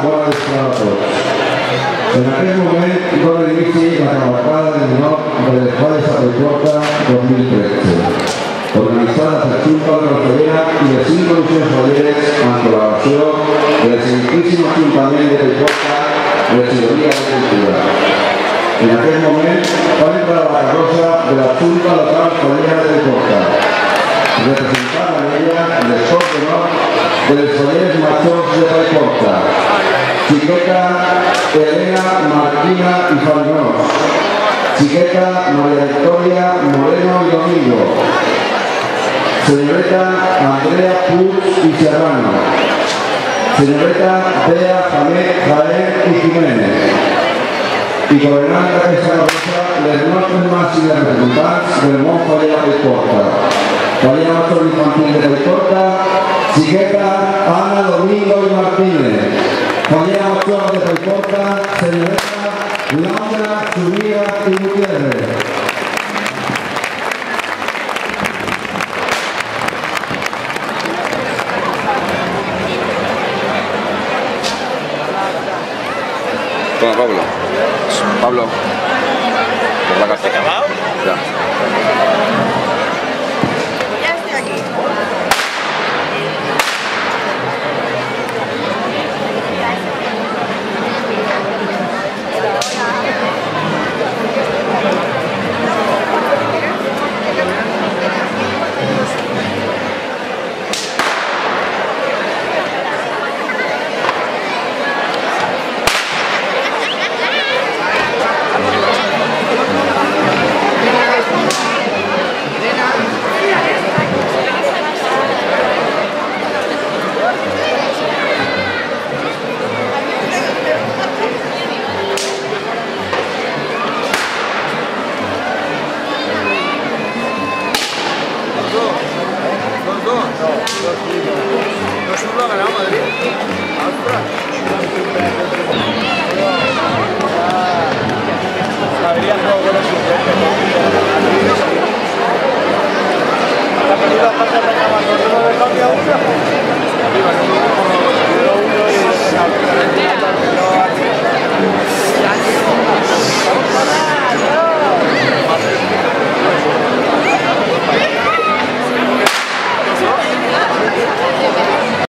Bona vesprada a tots. En aquest moment dona inici la cavalcada de l'honor de les Valls a Paiporta 2013, organitzada per Junta de Rosellera i les 5 comissions balleres en col·laboració del Santíssim Ajuntament de Paiporta i la Regidoria de Cultura. En aquest moment va entrar la carrossa de la Junta Local Ballera de Paiporta, representant en ella l'escort d'honor de les balleres majors de Paiporta, Xiqueta Elena Martina y Farinós, Xiqueta María Victoria Moreno y Domingo, señorita Andrea Puig y Serrano, señorita Bea Jaén y Jiménez, i governant d'aquesta carrossa les nostres màximes representants del món Fallera Paiporta. Fallera Major Infantil de Paiporta, Xiqueta Ana Domingo y Martínez. Fallera Major de Paiporta, señorita Laura Subía y Gutiérrez. Toma, Pablo. Pablo. Por la casa. ¿Acabado? Ya. Ya estoy aquí. No surt la ganada a Madrid. Ostres!